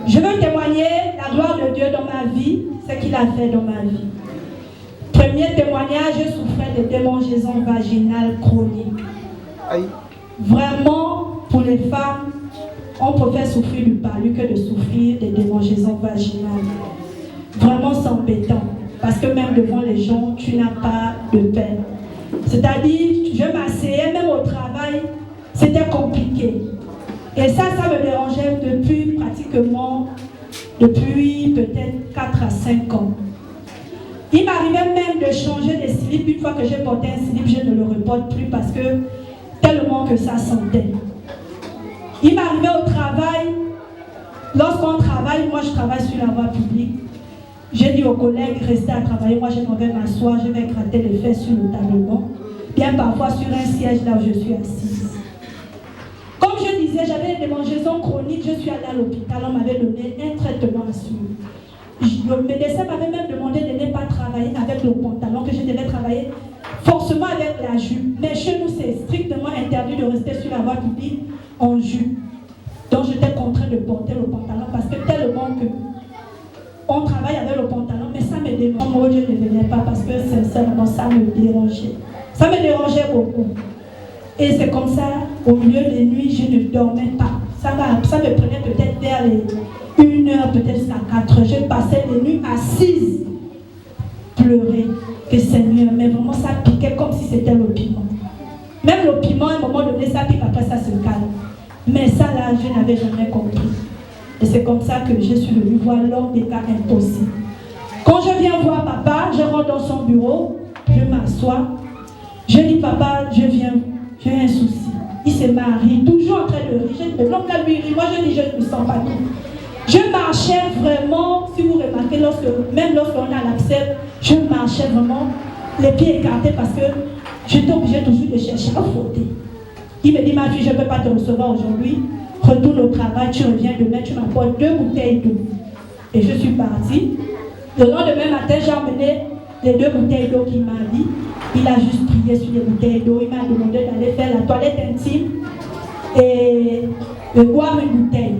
Je veux témoigner la gloire de Dieu dans ma vie, ce qu'il a fait dans ma vie. Premier témoignage, je souffrais de démangeaisons vaginales chroniques. Vraiment, pour les femmes, on préfère souffrir du palu que de souffrir des démangeaisons vaginales. Vraiment, c'est embêtant. Parce que même devant les gens, tu n'as pas de paix. C'est-à-dire, je m'asseyais, même au travail, c'était compliqué. Et ça me dérangeait depuis peut-être 4 à 5 ans. Il m'arrivait même de changer de slip. Une fois que j'ai porté un slip, je ne le reporte plus parce que tellement que ça sentait. Il m'arrivait au travail, lorsqu'on travaille, moi je travaille sur la voie publique, j'ai dit aux collègues, restez à travailler, moi je m'en vais m'asseoir, je vais gratter les fesses sur le tableau, bien parfois sur un siège là où je suis assise. Comme je disais, j'avais des démangeaisons chroniques, je suis allée à l'hôpital, on m'avait donné un traitement à suivre. Le médecin m'avait même demandé de ne pas travailler avec le pantalon, que je devais travailler forcément avec la jupe. Mais chez nous, c'est strictement interdit de rester sur la voie publique en jupe. Donc j'étais contrainte de porter le pantalon parce que tellement que on travaille avec le pantalon, mais ça me dérangeait. Moi, je ne venais pas parce que sincèrement, ça me dérangeait. Ça me dérangeait beaucoup. Et c'est comme ça, au milieu des nuits, je ne dormais pas. Ça me prenait peut-être vers les 1h, peut-être jusqu'à 4h. Je passais les nuits assises, pleurer, que Seigneur, mais vraiment ça piquait comme si c'était le piment. Même le piment, à un moment donné, ça pique, après ça se calme. Mais ça là, je n'avais jamais compris. Et c'est comme ça que je suis venue voir l'homme des cas impossibles. Quand je viens voir papa, je rentre dans son bureau, je m'assois, je dis papa, j'ai un souci. Il se marie, toujours en train de rire. Je dis, l'homme là lui rit, moi je dis, je ne me sens pas bien. Je marchais vraiment, si vous remarquez, même lorsqu'on a l'accès, je marchais vraiment les pieds écartés parce que j'étais obligée toujours de chercher à frotter. Il me dit, ma fille, je ne peux pas te recevoir aujourd'hui. Retourne au travail, tu reviens demain, tu m'apportes 2 bouteilles d'eau. Et je suis partie. Le lendemain matin, j'ai emmené les 2 bouteilles d'eau qu'il m'a dit. Il a juste prié sur les bouteilles d'eau. Il m'a demandé d'aller faire la toilette intime et de boire une bouteille.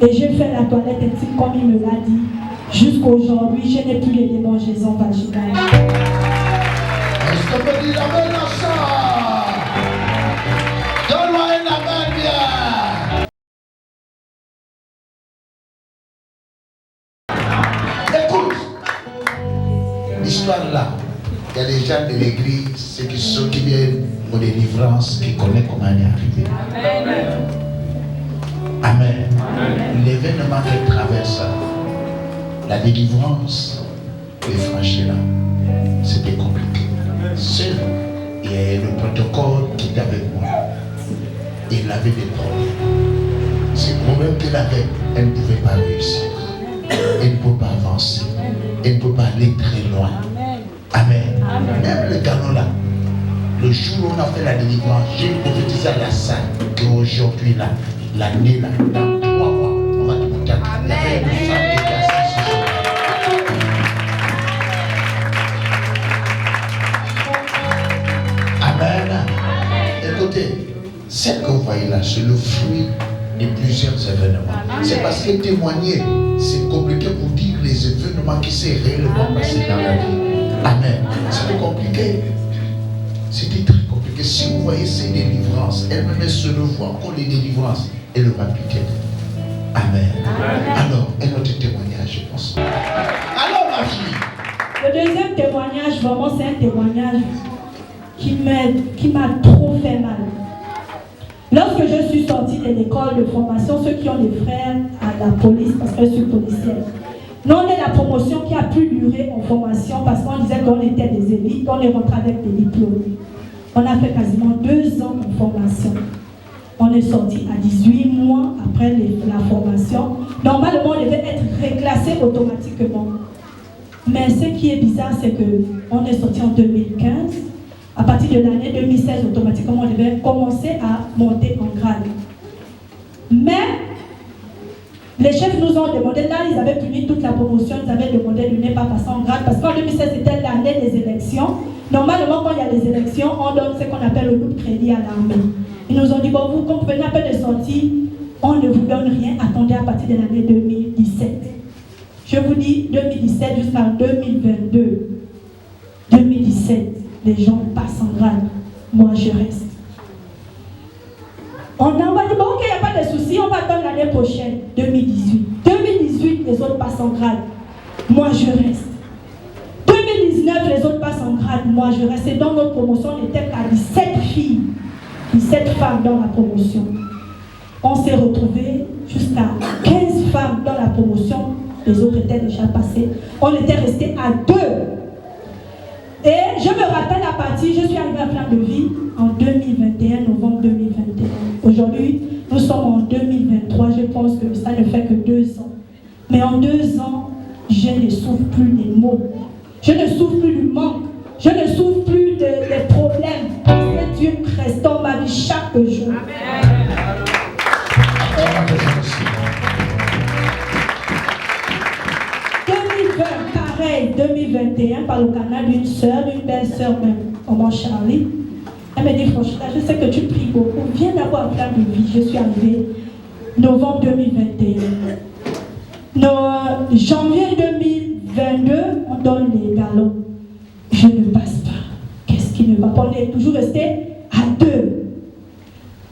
Et j'ai fait la toilette intime comme il me l'a dit. Jusqu'aujourd'hui, je n'ai plus les démangeaisons vaginales. Est-ce que peut dire amen à ça? Donne-moi un amen bien. Écoute, l'histoire là, il y a des gens de l'église, ceux qui viennent pour délivrance, qui connaissent comment elle est arrivée. Amen. Amen. L'événement qu'elle traverse, la délivrance, les franchir là, c'était compliqué. Seul, il y a le protocole qui était avec moi. Il avait des problèmes. Ces problèmes qu'elle avait, elle ne pouvait pas réussir. Elle ne peut pas avancer. Elle ne peut pas aller très loin. Amen. Amen. Même le canon là, le jour où on a fait la délivrance, j'ai prophétisé à la salle qu'aujourd'hui là, l'année là, dans 3 mois, on va te monter. Il y avait une femme qui était assise sur ce Amen. Écoutez, celle que vous voyez là, c'est le fruit de plusieurs événements. C'est parce que témoigner, c'est compliqué pour dire les événements qui s'est réellement passé dans la vie. Amen. C'était compliqué. C'était très compliqué. Si vous voyez ces délivrances, elle-même se le voit, encore les délivrances, elle le va piquer. Amen. Alors, un autre témoignage, je pense. Alors, ma fille. Le deuxième témoignage, vraiment, c'est un témoignage qui m'a trop fait mal. Lorsque je suis sortie de l'école de formation, ceux qui ont des frères à la police, parce que je suis policière, nous on est la promotion qui a pu durer en formation parce qu'on disait qu'on était des élites, on est rentré avec des diplômes. On a fait quasiment 2 ans en formation. On est sorti à 18 mois après la formation. Normalement, on devait être reclassé automatiquement. Mais ce qui est bizarre, c'est qu'on est sorti en 2015. À partir de l'année 2016, automatiquement, on devait commencer à monter en grade. Mais les chefs nous ont demandé, là, ils avaient puni toute la promotion, ils avaient demandé de ne pas passer en grade, parce qu'en 2016, c'était l'année des élections. Normalement, quand il y a des élections, on donne ce qu'on appelle le loup crédit à l'armée. Ils nous ont dit, bon, vous comprenez un peu de sortie, On ne vous donne rien, attendez à partir de l'année 2017. Je vous dis 2017 jusqu'à 2022. 2017, les gens passent en grade. Moi, je reste. On va dire, bon, ok, il n'y a pas de souci, on va attendre l'année prochaine, 2018. 2018, les autres passent en grade. Moi, je reste. 2019, les autres passent en grade. Moi, je reste. Et dans notre promotion, on était à 17 filles, 17 femmes dans la promotion. On s'est retrouvés jusqu'à 15 femmes dans la promotion. Les autres étaient déjà passées. On était restés à 2. Et je me rappelle la partie, je suis arrivée à Plein de Vie en 2021, novembre 2021. Aujourd'hui, nous sommes en 2023. Je pense que ça ne fait que 2 ans. Mais en 2 ans, je ne souffre plus des maux. Je ne souffre plus du manque. Je ne souffre plus des problèmes. Parce que Dieu reste dans ma vie chaque jour. Amen. 2020, pareil, 2021, par le canal d'une soeur, d'une belle-sœur même, maman Charlie. Elle m'a dit, franchement, je sais que tu pries beaucoup. Viens d'avoir Plein de Vie. Je suis arrivée novembre 2021. Janvier 2022, on donne les galons. Je ne passe pas. Qu'est-ce qui ne va pas? On est toujours resté à 2.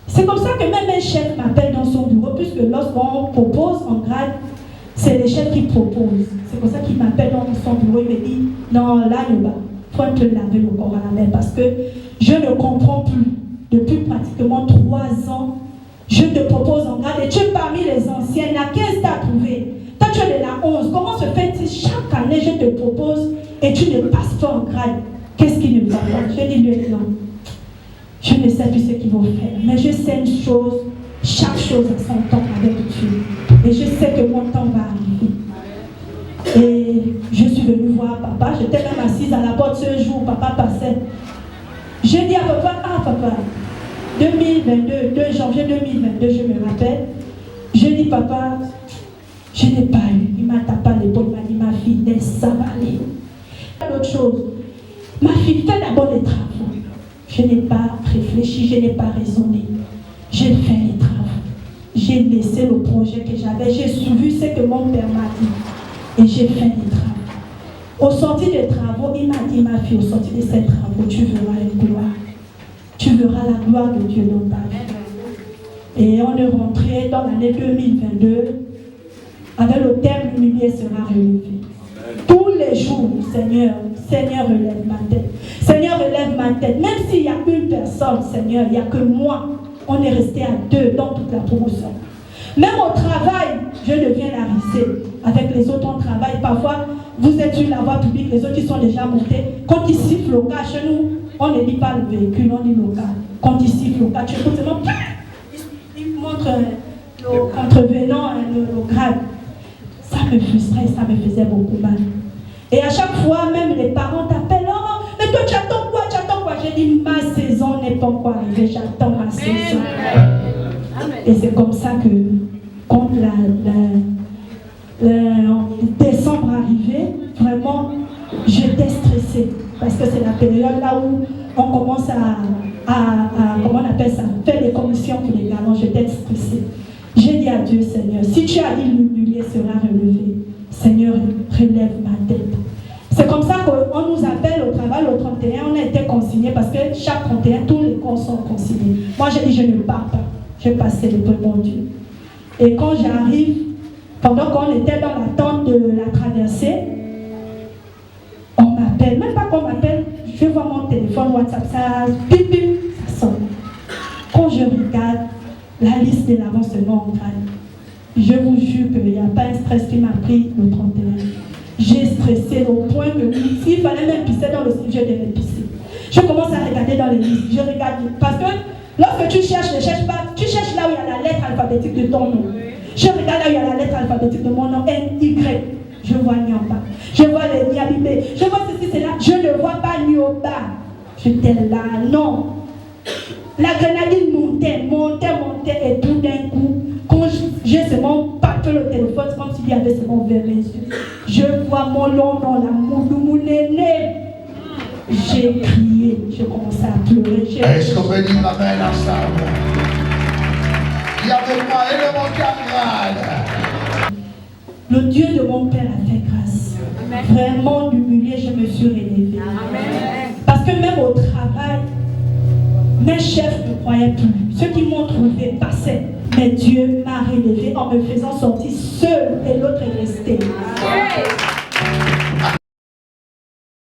C'est comme ça que même un chef m'appelle dans son bureau, puisque lorsqu'on propose en grade, c'est les chefs qui proposent. C'est comme ça qu'il m'appelle dans son bureau. Il me dit, non, là, il faut te laver le corps à la main, parce que je ne comprends plus. Depuis pratiquement 3 ans, je te propose en grade et tu es parmi les anciennes. Laquelle t'as trouvé? Toi, tu es de la 11. Comment se fait-il chaque année, je te propose et tu ne passes pas en grade? Qu'est-ce qui ne va pas? Je dis, lieutenant, je ne sais plus ce qu'ils vont faire, mais je sais une chose, chaque chose a son temps avec Dieu. Et je sais que mon temps va arriver. Et je suis venue voir papa, j'étais même assise à la porte ce jour, papa passait. Je dis à papa, papa, 2022, 2 janvier 2022, je me rappelle, je dis papa, je n'ai pas eu. Il m'a tapé à l'épaule, il m'a dit, ma fille, laisse ça aller. L'autre chose, ma fille, fais d'abord les travaux. Je n'ai pas réfléchi, je n'ai pas raisonné. J'ai fait les travaux. J'ai laissé le projet que j'avais. J'ai suivi ce que mon père m'a dit. Et j'ai fait les travaux. Au sorti des travaux, il m'a dit, ma fille, au sorti de ces travaux, tu verras une gloire. Tu verras la gloire de Dieu dans ta vie. Et on est rentré dans l'année 2022 avec le thème « L'humilié sera relevé ». Tous les jours, Seigneur, relève ma tête. Seigneur, relève ma tête. Même s'il y a une personne, Seigneur, il n'y a que moi. On est resté à 2 dans toute la promotion. Même au travail, je deviens la risée. Avec les autres, on travaille. Parfois, vous êtes sur la voie publique, les autres, ils sont déjà montés. Quand ils sifflent le cas, chez nous, on ne dit pas le véhicule, on dit le cas. Quand ils sifflent le cas, tu écoutes seulement, ils montrent le contrevenant, le grade. Ça me frustrait, ça me faisait beaucoup mal. Et à chaque fois, même les parents t'appellent, oh, mais toi tu attends quoi, J'ai dit, ma saison n'est pas encore arrivée, j'attends ma saison. Et c'est comme ça que, quand décembre arrivait, vraiment, j'étais stressée. Parce que c'est la période là où on commence à comment on appelle ça, faire les commissions pour les galons, j'étais stressée. J'ai dit à Dieu, Seigneur, si tu as dit l'humilié sera relevé, Seigneur, relève ma tête. C'est comme ça qu'on nous appelle au travail le 31, on a été consignés parce que chaque 31, tous les corps sont consignés. Moi, j'ai dit, je ne pars pas. Je passais le peu mon Dieu. Et quand j'arrive, pendant qu'on était dans l'attente de la traversée, on m'appelle, même pas qu'on m'appelle, je vois mon téléphone, WhatsApp, ça bip bip, ça sonne. Quand je regarde, la liste de l'avancement en grade, je vous jure qu'il n'y a pas un stress qui m'a pris le 31. J'ai stressé au point que s'il fallait même pisser dans le slip, je devais pisser. Je commence à regarder dans les listes, je regarde, parce que lorsque tu cherches, ne cherche pas, tu cherches là où il y a la lettre alphabétique de ton nom. Je regarde là où il y a la lettre alphabétique de mon nom, N-Y. Je vois Nyamba, je vois les Niabibé, je vois ceci, cela, je ne vois pas Nyoba. J'étais là, non. La grenadine montait, et tout d'un coup, quand j'ai seulement papé le téléphone, c'est comme s'il y avait seulement vers les yeux. Je vois mon nom dans la mon néné. J'ai crié, j'ai commencé à pleurer. Est-ce qu'on peut dire amen ensemble? Il y avait moi et le mon grade. Le Dieu de mon père a fait grâce. Vraiment humilié, je me suis relevée. Parce que même au travail, mes chefs ne croyaient plus. Ceux qui m'ont trouvé passaient. Mais Dieu m'a relevé en me faisant sortir seul et l'autre est resté.